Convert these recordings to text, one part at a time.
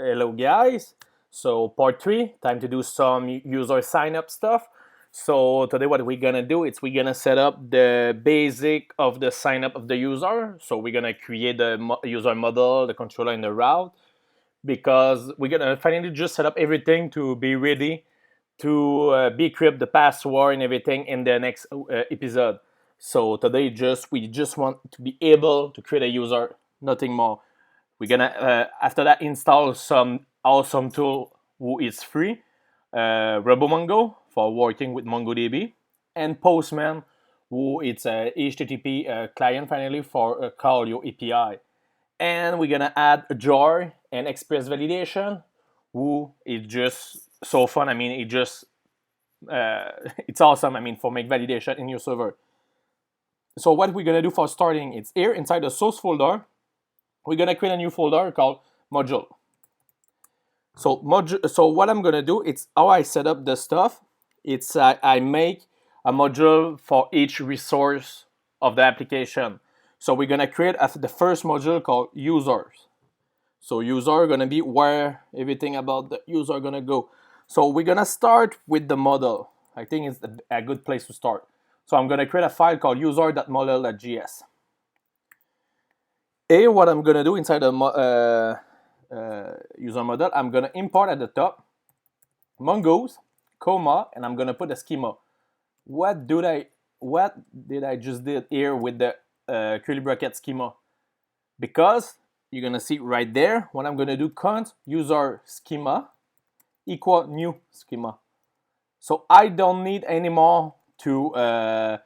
Hello guys. So part 3, time to do some user sign up stuff. So today what we're gonna do is we're gonna set up the basic of the sign up of the user. So we're gonna create the user model, the controller, and the route, because we're gonna finally just set up everything to be ready to decrypt the password and everything in the next episode. So today we just want to be able to create a user, nothing more. We're gonna after that install some awesome tool who is free, RoboMongo for working with MongoDB, and Postman, who it's a HTTP client finally for call your API. And we're gonna add a jar and express validation, who is just so fun. I mean, it's awesome. I mean, for make validation in your server. So what we're gonna do for starting, it's here inside the source folder. We're gonna create a new folder called module. So what I'm gonna do, it's how I set up the stuff. It's I make a module for each resource of the application. So we're gonna create the first module called users. So user gonna be where everything about the user gonna go. So we're gonna start with the model. I think it's a good place to start. So I'm gonna create a file called user.model.js. What I'm gonna do inside the user model, I'm gonna import at the top Mongoose, comma, and I'm gonna put a schema. What did I just did here with the curly bracket schema? Because you're gonna see right there, what I'm gonna do, const user schema equal new schema. So I don't need anymore to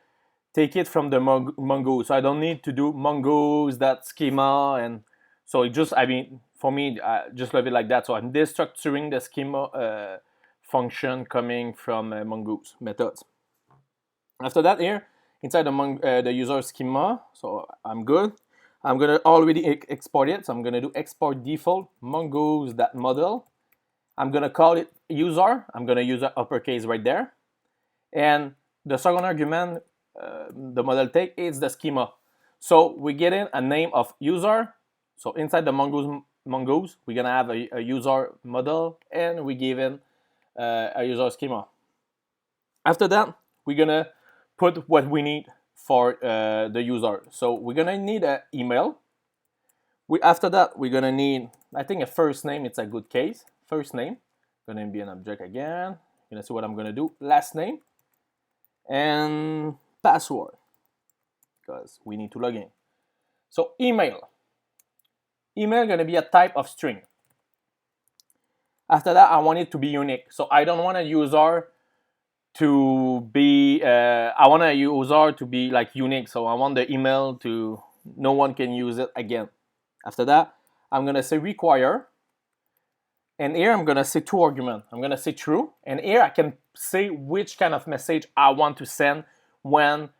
take it from the Mongoose. So I don't need to do Mongoose that schema, and so it just, I mean, for me, I just love it like that. So I'm destructuring the schema function coming from Mongoose methods. After that, here inside the user schema, so I'm good. I'm gonna already export it. So I'm gonna do export default mongoose.model. I'm gonna call it user. I'm gonna use an uppercase right there, and the second argument the model take is the schema. So we get in a name of user. So inside the Mongoose, we're gonna have a user model, and we give in a user schema. After that, we're gonna put what we need for the user. So we're gonna need an email. After that, we're gonna need, I think, a first name. It's a good case. First name, gonna be an object again. You're gonna see what I'm gonna do. Last name and password, because we need to log in. So email gonna be a type of string. After that, I want it to be unique. So I don't want a user to be I want a user to be like unique. So I want the email to, no one can use it again. After that, I'm gonna say require, and here I'm gonna say two arguments. I'm gonna say true, and here I can say which kind of message I want to send when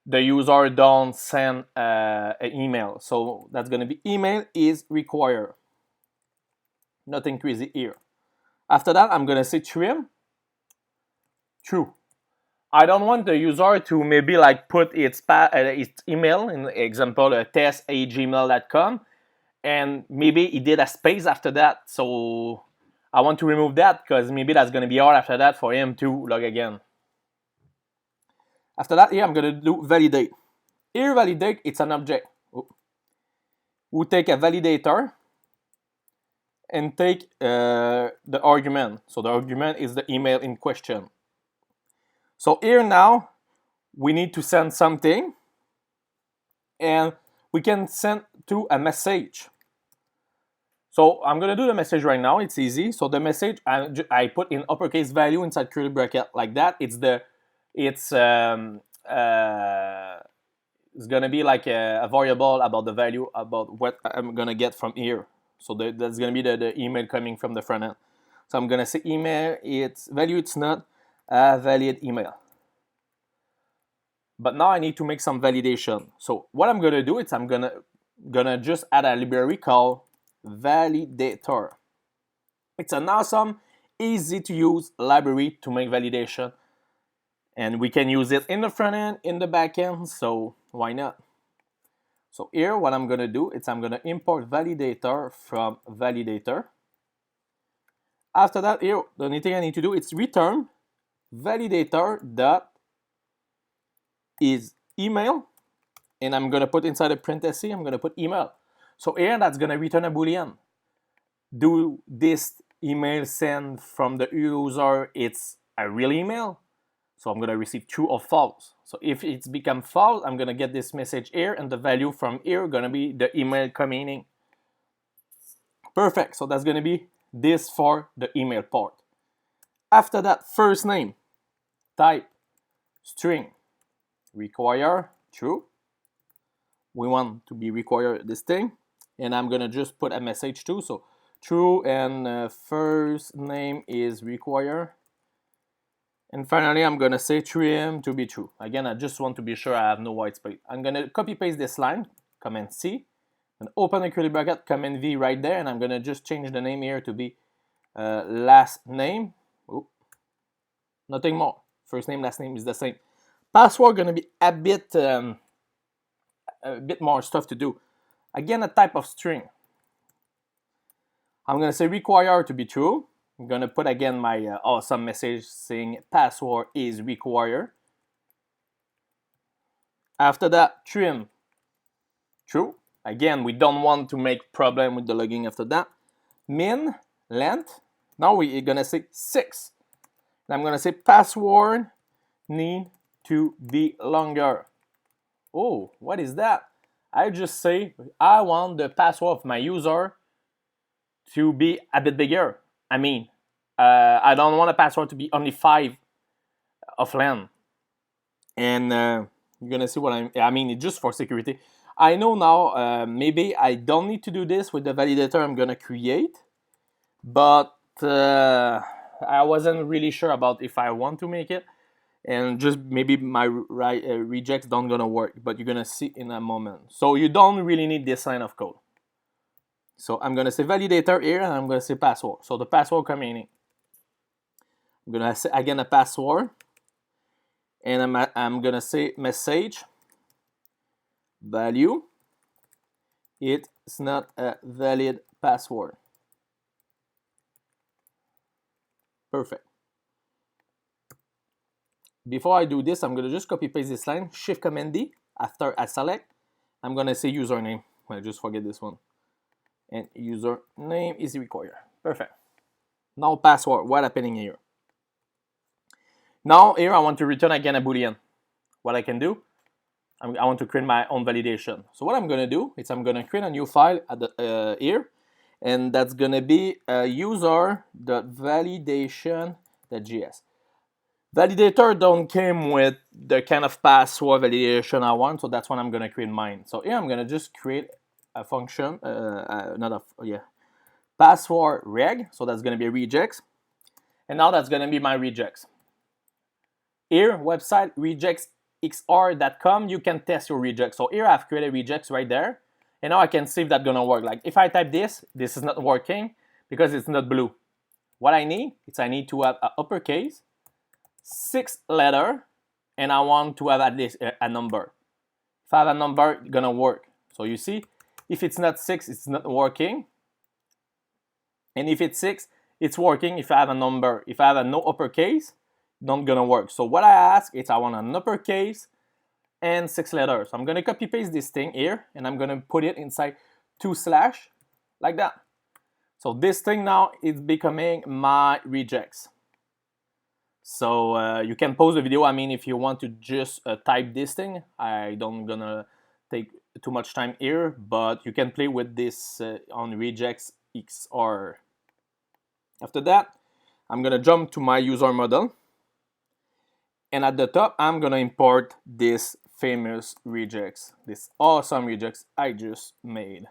the user don't send an email. So that's gonna be email is require. Nothing crazy here. After that, I'm gonna say trim true. I don't want the user to maybe like put its email, in example test@gmail.com, and maybe he did a space after that. So I want to remove that, because maybe that's gonna be hard after that for him to log again. After that, here I'm gonna do validate. Here validate, it's an object. We take a validator and take the argument. So the argument is the email in question. So here now, we need to send something, and we can send to a message. So I'm gonna do the message right now. It's easy. So the message I put in uppercase value inside curly bracket like that. It's gonna be like a variable about the value, about what I'm gonna get from here. So that's gonna be the email coming from the front end. So I'm gonna say email, it's value, it's not a valid email. But now I need to make some validation. So what I'm gonna do is I'm gonna just add a library called validator. It's an awesome, easy to use library to make validation, and we can use it in the front end, in the back end, so why not? So here what I'm gonna do is I'm gonna import validator from validator. After that, here, the only thing I need to do is return validator dot is email, and I'm gonna put inside a parenthesis, I'm gonna put email. So here, that's gonna return a boolean. Do this email send from the user, it's a real email? So I'm gonna receive true or false. So if it's become false, I'm gonna get this message here, and the value from here gonna be the email coming in. Perfect, so that's gonna be this for the email part. After that, first name, type, string, require, true. We want to be require this thing, and I'm gonna just put a message too, so true, and first name is require. And finally, I'm gonna say trim to be true. Again, I just want to be sure I have no white space. I'm gonna copy paste this line, Command C, and open a curly bracket, Command V right there, and I'm gonna just change the name here to be last name. Oop. Nothing more. First name, last name is the same. Password gonna be a bit more stuff to do. Again, a type of string. I'm gonna say require to be true. I'm gonna put again my awesome message saying password is required. After that, trim, true. Again, we don't want to make problem with the logging after that. Min, length. Now we're gonna say 6. And I'm gonna say password need to be longer. Oh, what is that? I just say I want the password of my user to be a bit bigger. I mean, I don't want a password to be only 5 of length. And you're gonna see what I mean. It's just for security. I know now, maybe I don't need to do this with the validator I'm gonna create, but I wasn't really sure about if I want to make it, and just maybe my rejects don't gonna work, but you're gonna see in a moment. So you don't really need this line of code. So I'm gonna say validator here, and I'm gonna say password. So the password coming in. I'm gonna say again a password, and I'm gonna say message value. It's not a valid password. Perfect. Before I do this, I'm gonna just copy paste this line, Shift Command D. After I select, I'm gonna say username. I just forget this one. And username is required. Perfect. Now password. What happening here? Now here I want to return again a boolean. What I can do, I want to create my own validation. So what I'm gonna do is I'm gonna create a new file at the here, and that's gonna be user.validation.js. Validator don't came with the kind of password validation I want, so that's what I'm gonna create mine. So here I'm gonna just create a function, password reg. So that's gonna be regex, and now that's gonna be my regex. Here, website regexxr.com, you can test your regex. So here I've created regex right there, and now I can see if that's gonna work. Like if I type this is not working because it's not blue. What I need is I need to have an uppercase, 6 letter, and I want to have at least a number. If I have a number, it's gonna work. So you see, if it's not 6, it's not working. And if it's 6, it's working if I have a number. If I have a no uppercase, not gonna work. So what I ask is I want an uppercase and 6 letters. So I'm gonna copy paste this thing here, and I'm gonna put it inside 2/ like that. So this thing now is becoming my regex. So you can pause the video. I mean, if you want to just type this thing, I don't gonna take too much time here, but you can play with this on regexxr. After that, I'm gonna jump to my user model, and at the top, I'm gonna import this famous regex, this awesome regex I just made.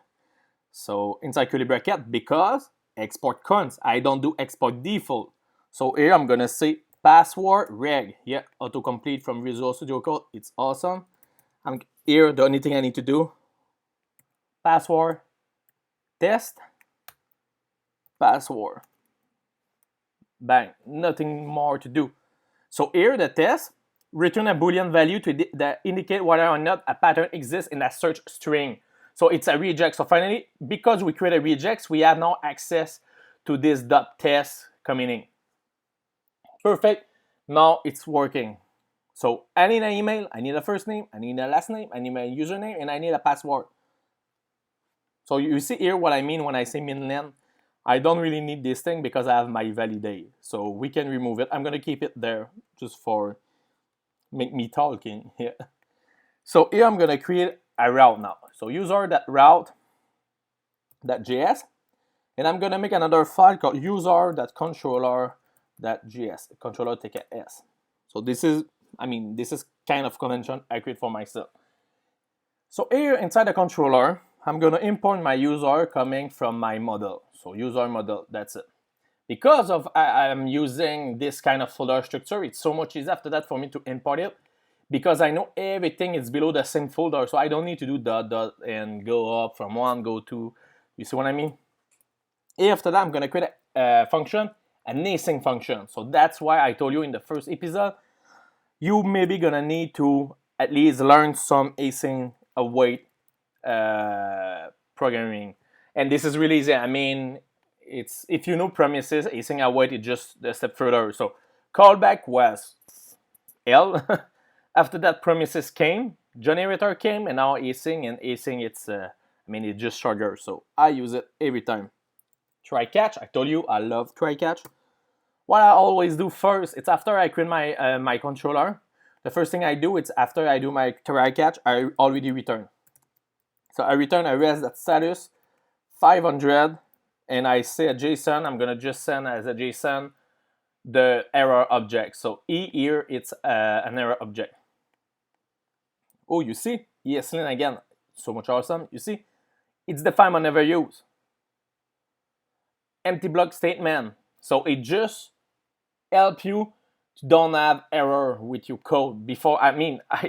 So inside curly bracket, because export cons, I don't do export default. So here I'm gonna say password reg. Yeah, autocomplete from Visual Studio Code. It's awesome. I'm here. The only thing I need to do, password test password. Bang. Nothing more to do. So here the test return a boolean value to indicate whether or not a pattern exists in a search string. So it's a regex. So finally, because we create a regex, we have now access to this .test coming in. Perfect. Now it's working. So I need an email, I need a first name, I need a last name, I need my username, and I need a password. So you see here what I mean when I say min-len. I don't really need this thing because I have my validate. So we can remove it. I'm going to keep it there just for make me talking here. So here I'm going to create a route now. So user.route.js, and I'm going to make another file called user.controller.js, controller ticket s. So this is kind of convention I create for myself. So here inside the controller, I'm going to import my user coming from my model. So user model, that's it. Because of I'm using this kind of folder structure, it's so much easier after that for me to import it, because I know everything is below the same folder, so I don't need to do dot and go up from one, go to, you see what I mean? After that, I'm going to create a function, an async function. So that's why I told you in the first episode, you maybe going to need to at least learn some async await programming. And this is really easy. I mean, it's if you know promises, async await is just a step further. So callback was L. After that, promises came, generator came, and now async. And async, it's it's just shorter. So I use it every time. Try catch. I told you I love try catch. What I always do first, it's after I create my my controller. The first thing I do, it's after I do my try catch, I already return. So I return a res.status 500, and I say a JSON. I'm gonna just send as a JSON the error object. So E here, it's an error object. Oh, you see, ESLint again, so much awesome. You see, it's the file I never use. Empty block statement. So it just help you to don't have error with your code before. I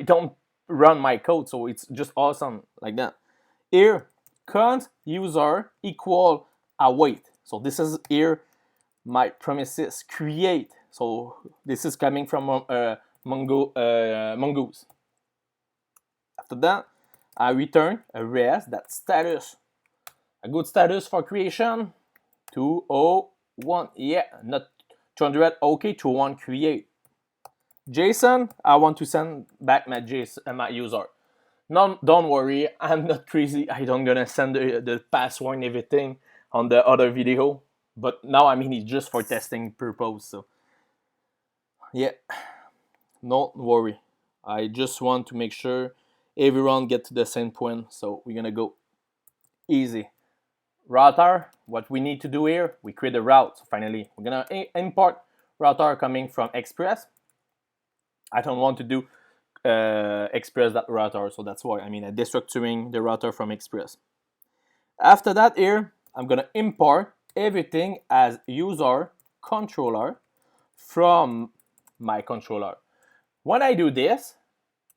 don't run my code, so it's just awesome like that. Here, const user equal await. So this is here my promises create. So this is coming from Mongoose. After that, I return a res that status. A good status for creation 201. Yeah, not 200. Okay, 201 create. JSON, I want to send back my JSON, my user. No, don't worry, I'm not crazy. I don't gonna send the password and everything on the other video. But now it's just for testing purpose. So yeah, don't worry. I just want to make sure everyone get to the same point. So we're gonna go easy. Router, what we need to do here, we create a route. So finally, we're gonna import router coming from Express. I don't want to do Express.router, so that's why I'm destructuring the router from Express. After that here, I'm gonna import everything as user controller from my controller. When I do this,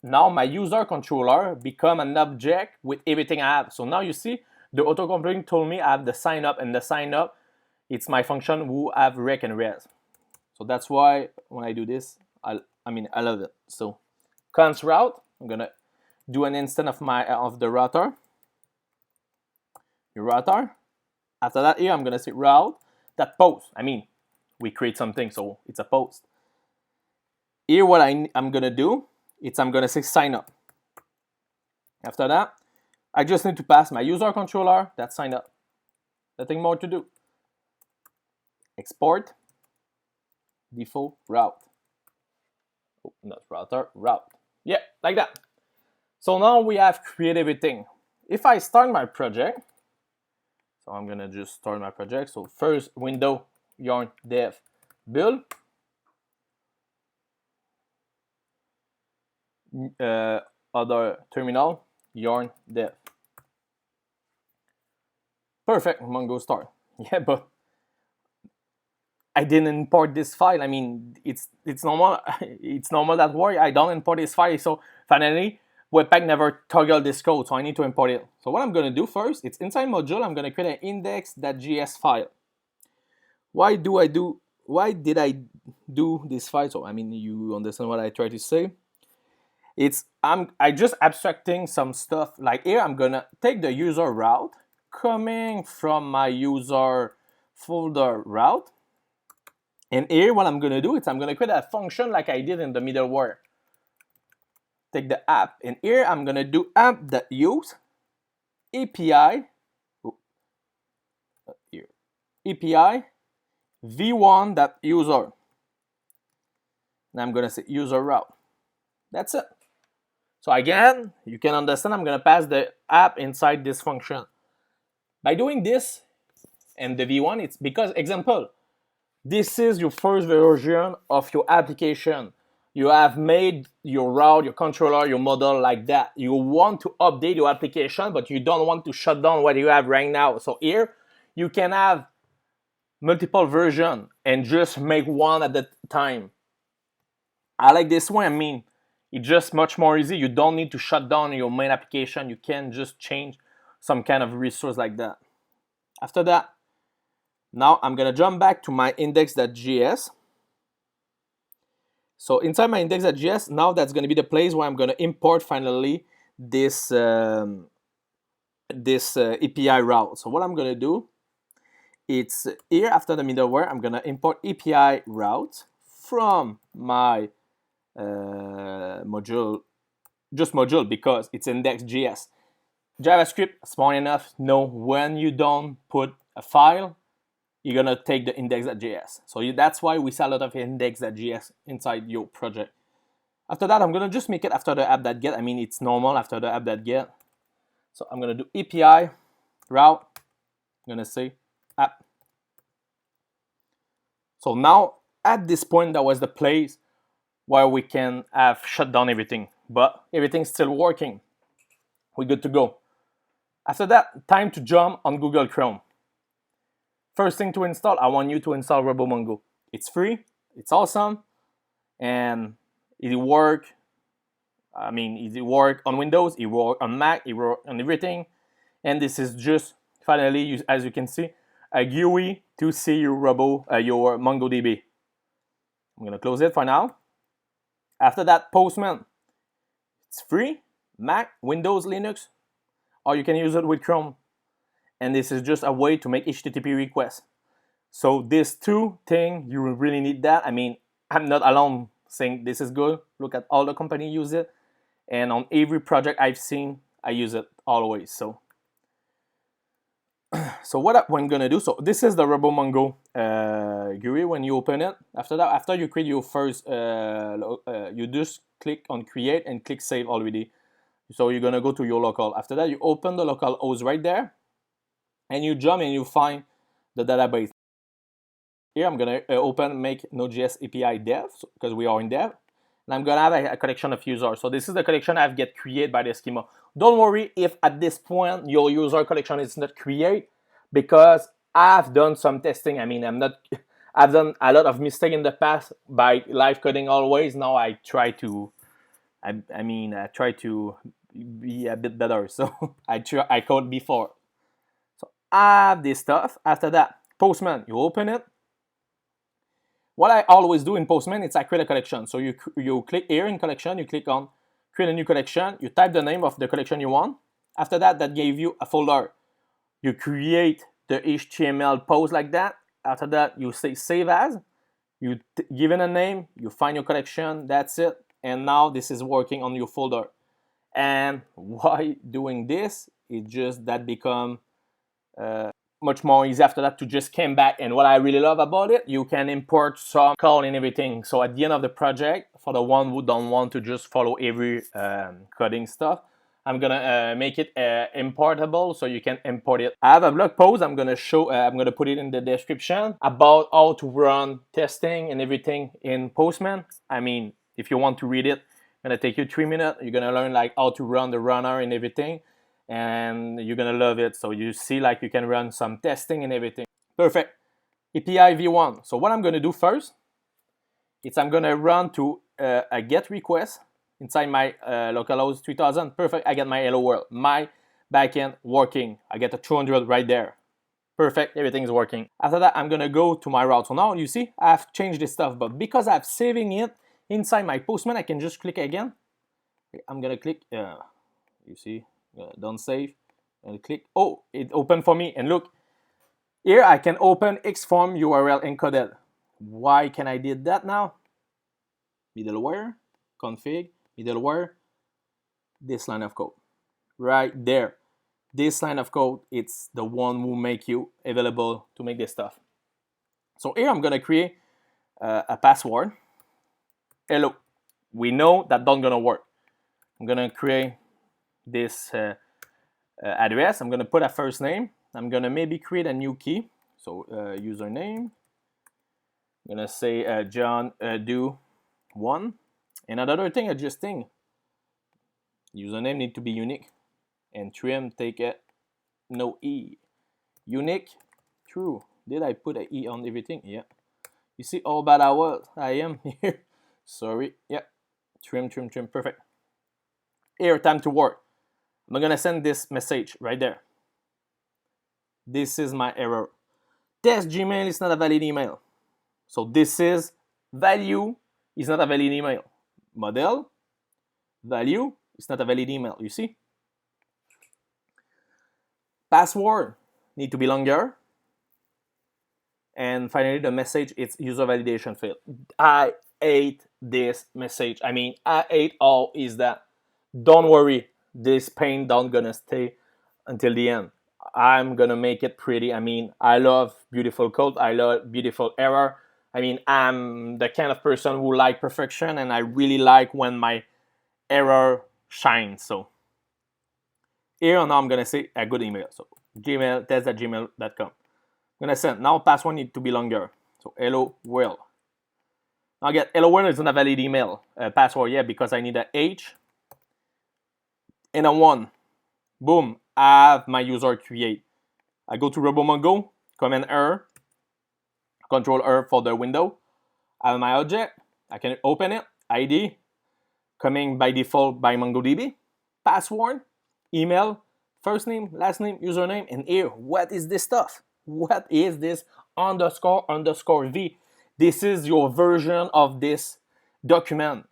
now my user controller become an object with everything I have. So now you see, the autocompleting told me I have the sign up, and the sign up, it's my function who have rec and res. So that's why when I do this, I love it. So const route, I'm gonna do an instance of the router. Your router. After that here, I'm gonna say route that post. We create something, so it's a post. Here what I'm gonna do, I'm gonna say sign up. After that, I just need to pass my user controller that sign up. Nothing more to do. Export default route. Oh, not router, route. Yeah, like that. So now we have created everything. If I start my project, so I'm gonna just start my project. So first window, yarn dev build. Other terminal, yarn dev. Perfect, Mongo start. Yeah, but I didn't import this file. It's normal. It's normal that way. I don't import this file. So finally, Webpack never toggled this code, so I need to import it. So what I'm gonna do first, it's inside module. I'm gonna create an index.js file. Why did I do this file? So you understand what I try to say. I just abstracting some stuff. Like here, I'm gonna take the user route coming from my user folder route. And here, what I'm going to do is I'm going to create a function like I did in the middleware. Take the app, and here I'm going to do app.use API, here, API v1.user. And I'm going to say user route. That's it. So again, you can understand I'm going to pass the app inside this function. By doing this and the v1, it's because, example, this is your first version of your application. You have made your route, your controller, your model like that. You want to update your application, but you don't want to shut down what you have right now. So here, you can have multiple versions and just make one at a time. I like this one. I mean, it's just much more easy. You don't need to shut down your main application. You can just change some kind of resource like that. After that, now I'm going to jump back to my index.js. So inside my index.js, now that's going to be the place where I'm going to import finally this, API route. So what I'm going to do, it's here after the middleware, I'm going to import API route from my module, just module, because it's index.js. JavaScript, smart enough, know when you don't put a file, you're gonna take the index.js. So that's why we see a lot of index.js inside your project. After that, I'm gonna just make it after the app.get. I mean, it's normal after the app.get. So I'm gonna do API route. I'm gonna say app. So now at this point, that was the place where we can have shut down everything, but everything's still working. We're good to go. After that, time to jump on Google Chrome. First thing to install, I want you to install RoboMongo. It's free, it's awesome, and it work. I mean, it work on Windows, it work on Mac, it work on everything. And this is just finally, as you can see, a GUI to see your your MongoDB. I'm gonna close it for now. After that, Postman. It's free, Mac, Windows, Linux, or you can use it with Chrome. And this is just a way to make HTTP requests. So these two things, you really need that. I mean, I'm not alone saying this is good. Look at all the companies use it. And on every project I've seen, I use it always. So what I'm gonna do, so this is the RoboMongo GUI when you open it. After that, after you create your first, you just click on create and click save already. So you're gonna go to your local. After that, you open the local host right there. And you jump and you find the database. Here I'm gonna make NodeJS API dev, because we are in dev, and I'm gonna have a collection of users. So this is the collection I've get created by the schema. Don't worry if at this point your user collection is not created, because I've done some testing. I mean, I've done a lot of mistakes in the past by live coding always. Now I try to, I try to be a bit better. So I code before. Add this stuff. After that, Postman, you open it. What I always do in Postman is I create a collection. So you click here in collection, you click on create a new collection, you type the name of the collection you want. After that, that gave you a folder. You create the HTML post like that. After that, you say save as, you give it a name, you find your collection, that's it. And now this is working on your folder. And why doing this? It just that become much more easy after that to just come back. And what I really love about it, you can import some code and everything. So at the end of the project, for the one who don't want to just follow every coding stuff, I'm gonna make it importable, so you can import it. I have a blog post I'm gonna show, I'm gonna put it in the description about how to run testing and everything in Postman. I mean, if you want to read it, it's gonna take you 3 minutes. You're gonna learn like how to run the runner and everything, and you're gonna love it. So you see like you can run some testing and everything. Perfect. API v1. So what I'm gonna do first, it's I'm gonna run to a GET request inside my localhost 3000. Perfect. I get my hello world, my backend working. I get a 200 right there. Perfect. Everything's working. After that, I'm gonna go to my route. So now you see I've changed this stuff, but because I'm saving it inside my Postman, I can just click again. I'm gonna click. You see, don't save, and click. Oh, it opened for me, and look, Here I can open Xform URL encoded. Why can I did that now? Middleware, config, middleware, this line of code. Right there. This line of code, it's the one who make you available to make this stuff. So here I'm gonna create a password. Hello. We know that not gonna work. I'm gonna create this address. I'm gonna put a first name. I'm gonna maybe create a new key. So username. I'm gonna say John do 1. And another thing, adjusting. Username need to be unique. And trim take it no E. Unique, true. Did I put an E on everything? Yeah. You see how bad I am here. Sorry. Yeah. Trim, perfect. Here, time to work. I'm gonna send this message right there. This is my error. Test Gmail is not a valid email. So this is value is not a valid email. Model, value is not a valid email. You see? Password need to be longer. And finally, the message, it's user validation failed. I hate this message. I mean, I hate all is that. Don't worry, this pain not gonna stay until the end. I'm gonna make it pretty. I mean, I love beautiful code. I love beautiful error. I mean, I'm the kind of person who like perfection, and I really like when my error shines. So here now I'm gonna say a good email. So Gmail test@gmail.com. I'm gonna send. Now password need to be longer. So hello world. Now again, hello world is not a valid email password yet because I need a H and a 1. Boom, I have my user create. I go to RoboMongo, Command R, Control R for the window. I have my object. I can open it. ID, coming by default by MongoDB. Password, email, first name, last name, username, and here, what is this stuff? What is this underscore V? This is your version of this document.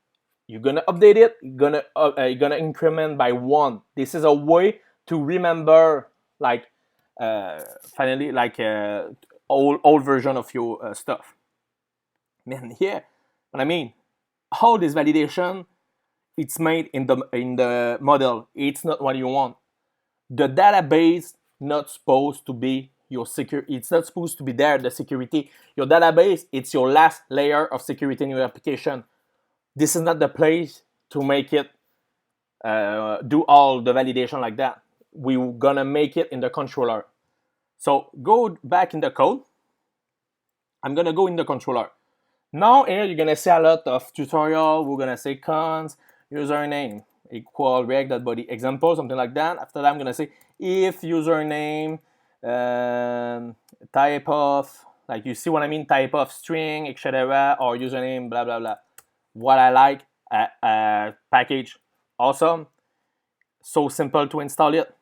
You're gonna update it. You're gonna increment by 1. This is a way to remember, like, finally, like old version of your stuff. Man, yeah. But I mean, all this validation, it's made in the model. It's not what you want. The database not supposed to be your security. It's not supposed to be there. The security. Your database, it's your last layer of security in your application. This is not the place to make it do all the validation like that. We're gonna make it in the controller. So go back in the code. I'm gonna go in the controller. Now here you're gonna see a lot of tutorial. We're gonna say cons, username equal react.body example, something like that. After that, I'm gonna say if username type of, like, you see what I mean, type of string, etc., or username, blah blah blah. What I like, package, awesome. So simple to install it.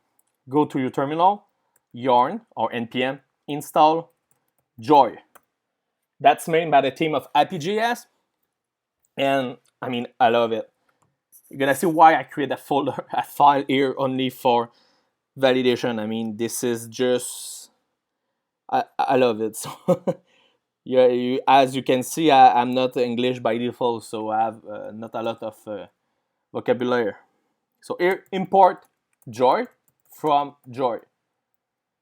Go to your terminal, yarn or npm install joy. That's made by the team of Happy.js, and I mean, I love it. You're gonna see why I create a folder, a file here only for validation. I mean, this is just, I love it. So yeah, as you can see, I'm not English by default, so I have not a lot of vocabulary. So here, import joy from joy.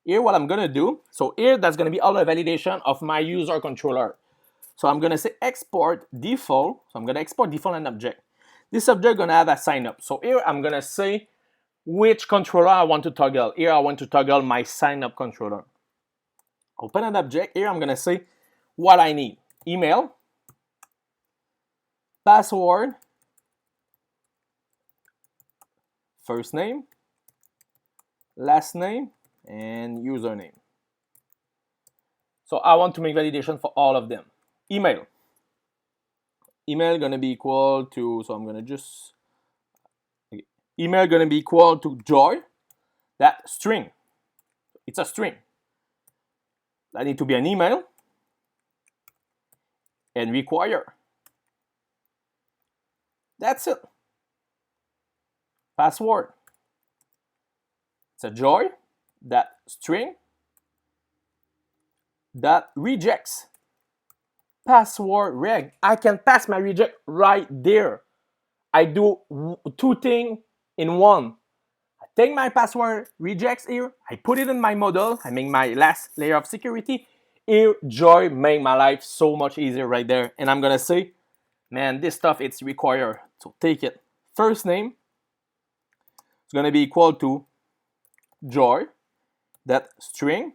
Here, what I'm gonna do, so here, that's gonna be all the validation of my user controller. So I'm gonna say export default. So I'm gonna export default an object. This object gonna have a sign up. So here I'm gonna say which controller I want to toggle. Here I want to toggle my sign up controller. Open an object. Here I'm gonna say what I need. Email, password, first name, last name, and username. So I want to make validation for all of them. Email gonna be equal to, so I'm gonna just, email gonna be equal to joy, that string. It's a string. That need to be an email and require. That's it. Password. It's a joy, that string, that rejects password reg. I can pass my reject right there. I do two things in one. I take my password rejects here, I put it in my model, I make my last layer of security. Here, Joy make my life so much easier right there. And I'm gonna say, man, this stuff it's required. So take it. First name is gonna be equal to Joy, that string,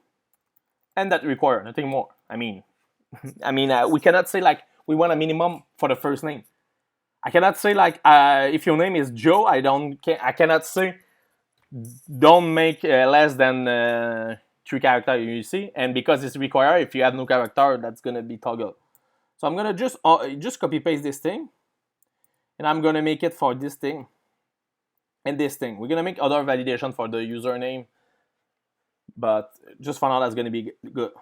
and that require, nothing more. I mean, we cannot say like we want a minimum for the first name. I cannot say like if your name is Joe, I cannot say don't make less than 3 characters, you see, and because it's required, if you have no character, that's gonna be toggle. So I'm gonna just copy paste this thing, and I'm gonna make it for this thing and this thing. We're gonna make other validation for the username, but just for now that's gonna be good.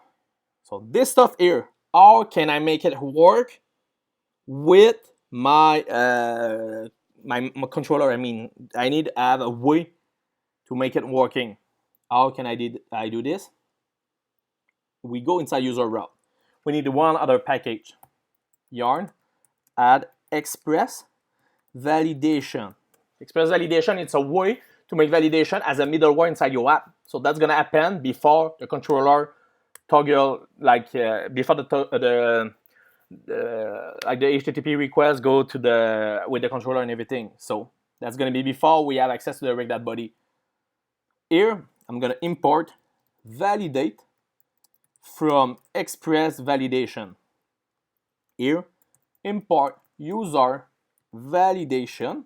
So this stuff here, how can I make it work with my my controller? I mean, I need to have a way to make it working. How can I do this? We go inside user route. We need one other package, yarn add express validation. Express validation, it's a way to make validation as a middleware inside your app. So that's gonna happen before the controller toggle, like before the HTTP request go to the with the controller and everything. So that's gonna be before we have access to the rig.body. Here I'm gonna import validate from express validation. Here import user validation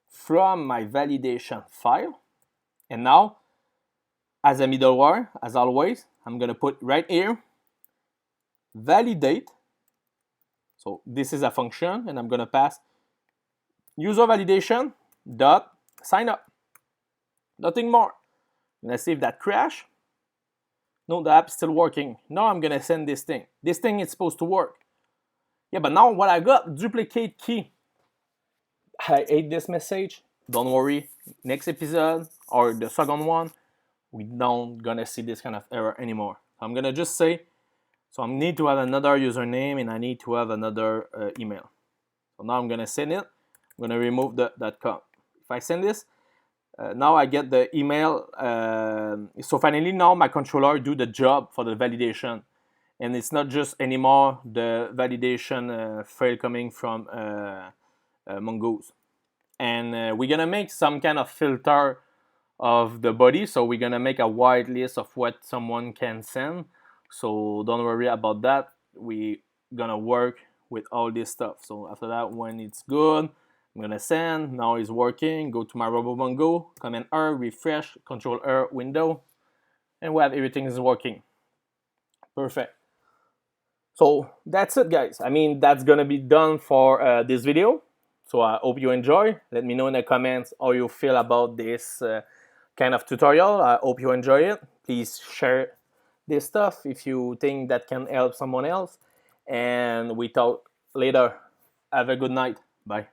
from my validation file, and now as a middleware, as always, I'm gonna put right here validate. So this is a function, and I'm gonna pass user validation dot sign up. Nothing more. Let's see if that crash. No, the app's still working. Now I'm gonna send this thing. This thing is supposed to work. Yeah, but now what I got, duplicate key. I hate this message. Don't worry. Next episode or the second one, we don't gonna see this kind of error anymore. I'm gonna just say, so I need to have another username and I need to have another email. So now I'm gonna send it. I'm gonna remove the .com. If I send this, now I get the email. So finally now my controller do the job for the validation. And it's not just anymore the validation file coming from Mongoose. And we're gonna make some kind of filter of the body. So we're gonna make a wide list of what someone can send. So don't worry about that. We're gonna work with all this stuff. So after that, when it's good, I'm gonna send. Now it's working. Go to my RoboMongo, Command R, refresh, Control R window, and we have everything is working. Perfect. So that's it, guys. I mean, that's gonna be done for this video. So I hope you enjoy. Let me know in the comments how you feel about this kind of tutorial. I hope you enjoy it. Please share this stuff if you think that can help someone else. And we talk later. Have a good night. Bye.